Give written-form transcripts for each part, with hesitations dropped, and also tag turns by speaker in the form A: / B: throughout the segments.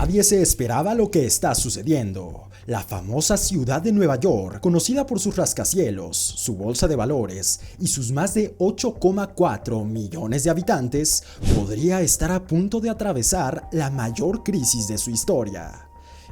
A: Nadie se esperaba lo que está sucediendo. La famosa ciudad de Nueva York, conocida por sus rascacielos, su bolsa de valores y sus más de 8,4 millones de habitantes, podría estar a punto de atravesar la mayor crisis de su historia.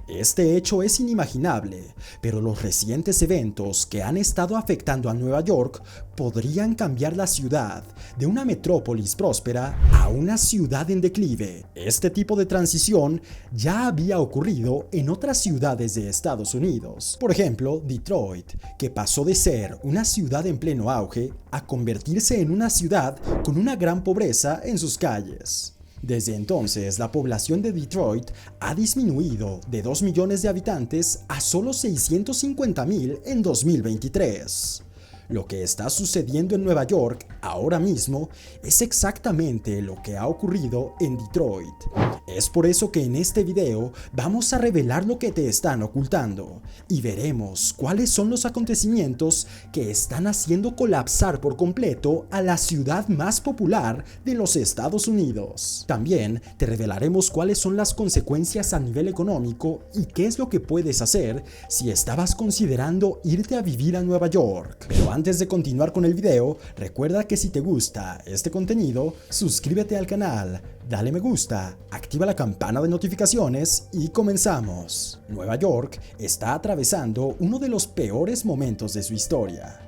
A: Este hecho es inimaginable, pero los recientes eventos que han estado afectando a Nueva York podrían cambiar la ciudad de una metrópolis próspera a una ciudad en declive. Este tipo de transición ya había ocurrido en otras ciudades de Estados Unidos. Por ejemplo, Detroit, que pasó de ser una ciudad en pleno auge a convertirse en una ciudad con una gran pobreza en sus calles. Desde entonces, la población de Detroit ha disminuido de 2 millones de habitantes a solo 650,000 en 2023. Lo que está sucediendo en Nueva York ahora mismo es exactamente lo que ha ocurrido en Detroit. Es por eso que en este video vamos a revelar lo que te están ocultando y veremos cuáles son los acontecimientos que están haciendo colapsar por completo a la ciudad más popular de los Estados Unidos. También te revelaremos cuáles son las consecuencias a nivel económico y qué es lo que puedes hacer si estabas considerando irte a vivir a Nueva York. Pero antes de continuar con el video, recuerda que si te gusta este contenido, suscríbete al canal, dale me gusta, activa la campana de notificaciones y comenzamos. Nueva York está atravesando uno de los peores momentos de su historia.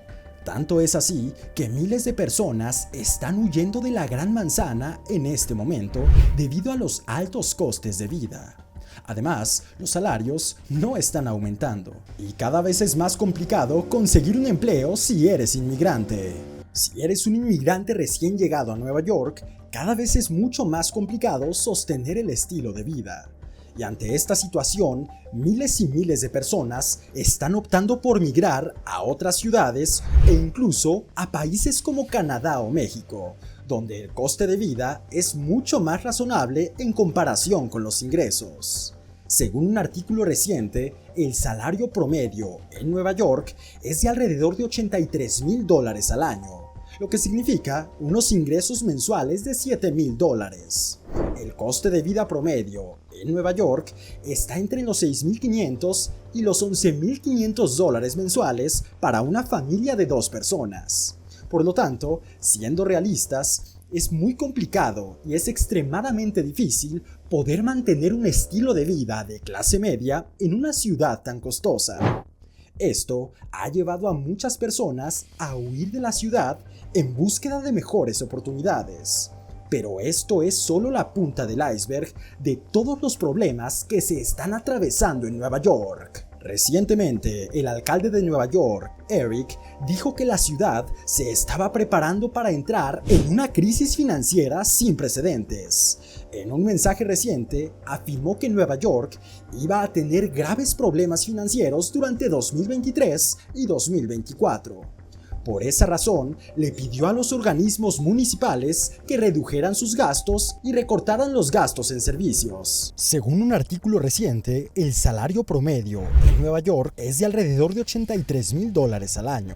A: Tanto es así que miles de personas están huyendo de la Gran Manzana en este momento debido a los altos costes de vida. Además, los salarios no están aumentando y cada vez es más complicado conseguir un empleo si eres inmigrante. Si eres un inmigrante recién llegado a Nueva York, cada vez es mucho más complicado sostener el estilo de vida. Y ante esta situación, miles y miles de personas están optando por migrar a otras ciudades e incluso a países como Canadá o México, donde el coste de vida es mucho más razonable en comparación con los ingresos. Según un artículo reciente, el salario promedio en Nueva York es de alrededor de $83,000 al año, lo que significa unos ingresos mensuales de $7,000. El coste de vida promedio en Nueva York está entre los $6,500 y los $11,500 mensuales para una familia de 2 personas. Por lo tanto, siendo realistas, es muy complicado y es extremadamente difícil poder mantener un estilo de vida de clase media en una ciudad tan costosa. Esto ha llevado a muchas personas a huir de la ciudad en búsqueda de mejores oportunidades. Pero esto es solo la punta del iceberg de todos los problemas que se están atravesando en Nueva York. Recientemente, el alcalde de Nueva York, Eric, dijo que la ciudad se estaba preparando para entrar en una crisis financiera sin precedentes. En un mensaje reciente, afirmó que Nueva York iba a tener graves problemas financieros durante 2023 y 2024. Por esa razón, le pidió a los organismos municipales que redujeran sus gastos y recortaran los gastos en servicios. Según un artículo reciente, el salario promedio en Nueva York es de alrededor de $83,000 al año,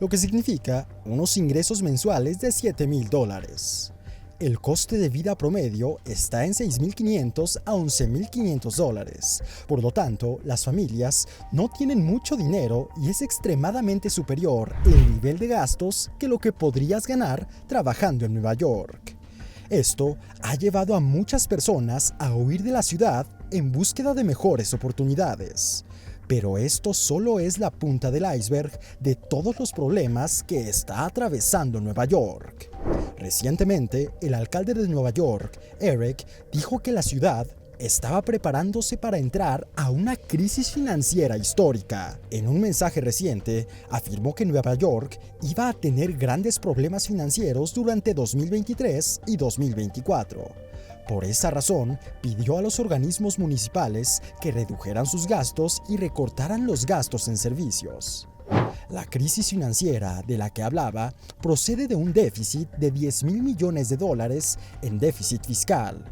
A: lo que significa unos ingresos mensuales de $7,000. El coste de vida promedio está en $6,500 a $11,500. Por lo tanto, las familias no tienen mucho dinero y es extremadamente superior el nivel de gastos que lo que podrías ganar trabajando en Nueva York. Esto ha llevado a muchas personas a huir de la ciudad en búsqueda de mejores oportunidades. Pero esto solo es la punta del iceberg de todos los problemas que está atravesando Nueva York. Recientemente, el alcalde de Nueva York, Eric, dijo que la ciudad estaba preparándose para entrar a una crisis financiera histórica. En un mensaje reciente, afirmó que Nueva York iba a tener grandes problemas financieros durante 2023 y 2024. Por esa razón, pidió a los organismos municipales que redujeran sus gastos y recortaran los gastos en servicios. La crisis financiera de la que hablaba procede de un déficit de $10,000 millones en déficit fiscal.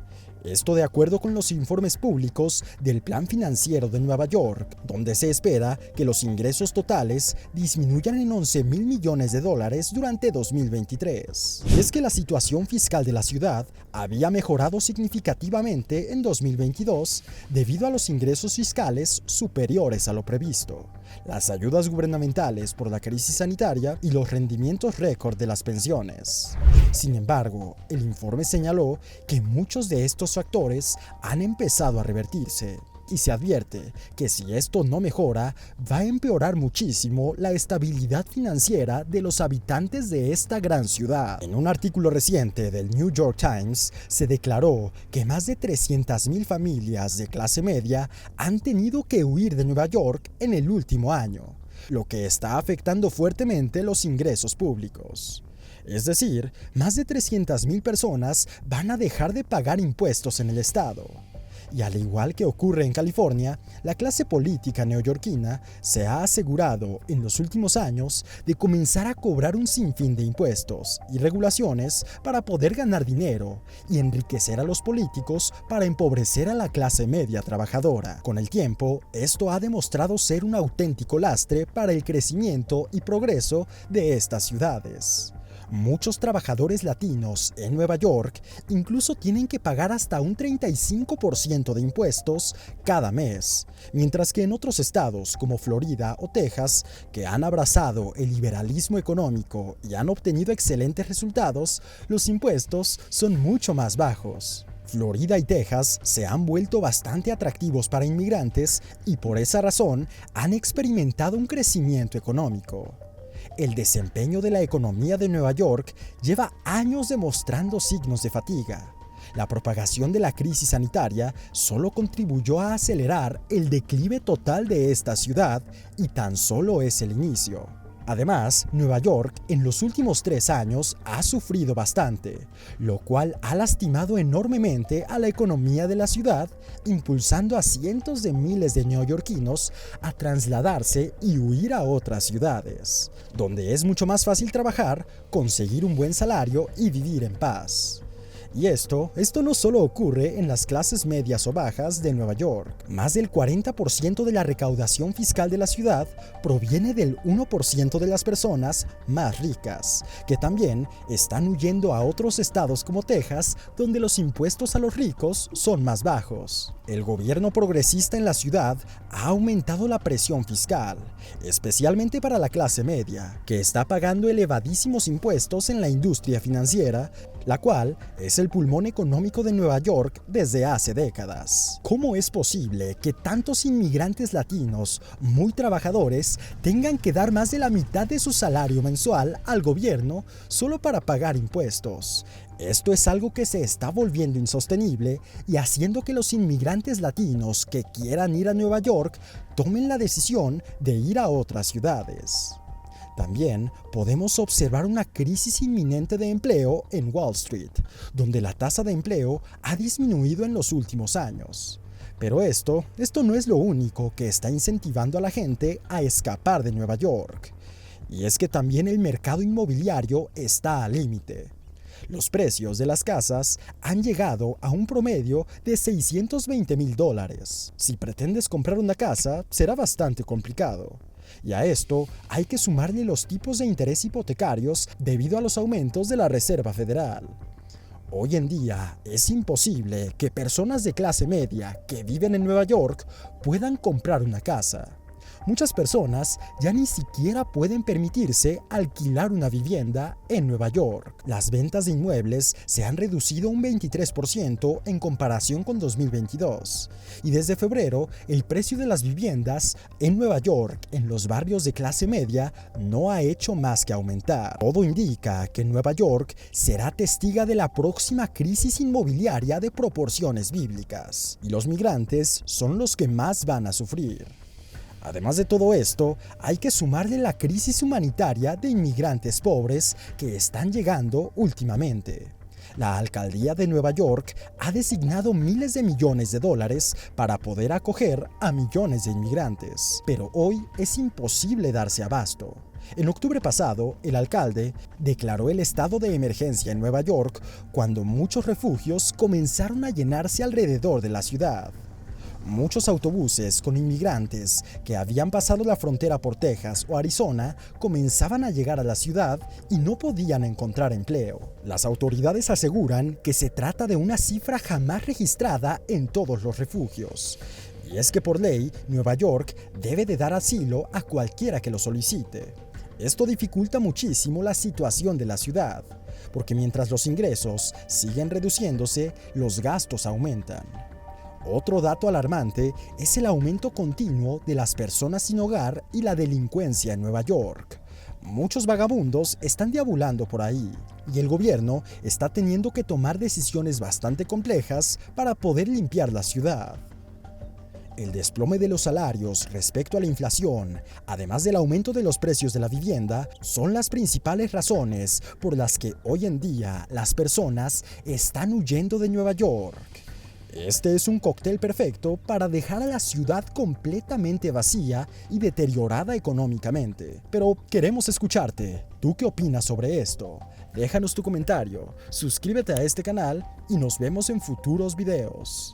A: Esto de acuerdo con los informes públicos del Plan Financiero de Nueva York, donde se espera que los ingresos totales disminuyan en $11,000 millones durante 2023. Y es que la situación fiscal de la ciudad había mejorado significativamente en 2022 debido a los ingresos fiscales superiores a lo previsto, las ayudas gubernamentales por la crisis sanitaria y los rendimientos récord de las pensiones. Sin embargo, el informe señaló que muchos de estos factores han empezado a revertirse, y se advierte que si esto no mejora, va a empeorar muchísimo la estabilidad financiera de los habitantes de esta gran ciudad. En un artículo reciente del New York Times, se declaró que más de 300,000 familias de clase media han tenido que huir de Nueva York en el último año, lo que está afectando fuertemente los ingresos públicos. Es decir, más de 300,000 personas van a dejar de pagar impuestos en el estado. Y al igual que ocurre en California, la clase política neoyorquina se ha asegurado en los últimos años de comenzar a cobrar un sinfín de impuestos y regulaciones para poder ganar dinero y enriquecer a los políticos para empobrecer a la clase media trabajadora. Con el tiempo, esto ha demostrado ser un auténtico lastre para el crecimiento y progreso de estas ciudades. Muchos trabajadores latinos en Nueva York incluso tienen que pagar hasta un 35% de impuestos cada mes, mientras que en otros estados como Florida o Texas, que han abrazado el liberalismo económico y han obtenido excelentes resultados, los impuestos son mucho más bajos. Florida y Texas se han vuelto bastante atractivos para inmigrantes y por esa razón han experimentado un crecimiento económico. El desempeño de la economía de Nueva York lleva años demostrando signos de fatiga. La propagación de la crisis sanitaria solo contribuyó a acelerar el declive total de esta ciudad y tan solo es el inicio. Además, Nueva York en los últimos 3 años ha sufrido bastante, lo cual ha lastimado enormemente a la economía de la ciudad, impulsando a cientos de miles de neoyorquinos a trasladarse y huir a otras ciudades, donde es mucho más fácil trabajar, conseguir un buen salario y vivir en paz. Y esto no solo ocurre en las clases medias o bajas de Nueva York. Más del 40% de la recaudación fiscal de la ciudad proviene del 1% de las personas más ricas, que también están huyendo a otros estados como Texas, donde los impuestos a los ricos son más bajos. El gobierno progresista en la ciudad ha aumentado la presión fiscal, especialmente para la clase media, que está pagando elevadísimos impuestos en la industria financiera, la cual es el pulmón económico de Nueva York desde hace décadas. ¿Cómo es posible que tantos inmigrantes latinos muy trabajadores tengan que dar más de la mitad de su salario mensual al gobierno solo para pagar impuestos? Esto es algo que se está volviendo insostenible y haciendo que los inmigrantes latinos que quieran ir a Nueva York tomen la decisión de ir a otras ciudades. También podemos observar una crisis inminente de empleo en Wall Street, donde la tasa de empleo ha disminuido en los últimos años. Pero esto no es lo único que está incentivando a la gente a escapar de Nueva York. Y es que también el mercado inmobiliario está al límite. Los precios de las casas han llegado a un promedio de $620,000. Si pretendes comprar una casa, será bastante complicado. Y a esto hay que sumarle los tipos de interés hipotecarios debido a los aumentos de la Reserva Federal. Hoy en día es imposible que personas de clase media que viven en Nueva York puedan comprar una casa. Muchas personas ya ni siquiera pueden permitirse alquilar una vivienda en Nueva York. Las ventas de inmuebles se han reducido un 23% en comparación con 2022. Y desde febrero, el precio de las viviendas en Nueva York, en los barrios de clase media, no ha hecho más que aumentar. Todo indica que Nueva York será testiga de la próxima crisis inmobiliaria de proporciones bíblicas. Y los migrantes son los que más van a sufrir. Además de todo esto, hay que sumarle la crisis humanitaria de inmigrantes pobres que están llegando últimamente. La alcaldía de Nueva York ha designado miles de millones de dólares para poder acoger a millones de inmigrantes, pero hoy es imposible darse abasto. En octubre pasado, el alcalde declaró el estado de emergencia en Nueva York cuando muchos refugios comenzaron a llenarse alrededor de la ciudad. Muchos autobuses con inmigrantes que habían pasado la frontera por Texas o Arizona comenzaban a llegar a la ciudad y no podían encontrar empleo. Las autoridades aseguran que se trata de una cifra jamás registrada en todos los refugios. Y es que por ley, Nueva York debe de dar asilo a cualquiera que lo solicite. Esto dificulta muchísimo la situación de la ciudad, porque mientras los ingresos siguen reduciéndose, los gastos aumentan. Otro dato alarmante es el aumento continuo de las personas sin hogar y la delincuencia en Nueva York. Muchos vagabundos están deambulando por ahí y el gobierno está teniendo que tomar decisiones bastante complejas para poder limpiar la ciudad. El desplome de los salarios respecto a la inflación, además del aumento de los precios de la vivienda, son las principales razones por las que hoy en día las personas están huyendo de Nueva York. Este es un cóctel perfecto para dejar a la ciudad completamente vacía y deteriorada económicamente. Pero queremos escucharte. ¿Tú qué opinas sobre esto? Déjanos tu comentario, suscríbete a este canal y nos vemos en futuros videos.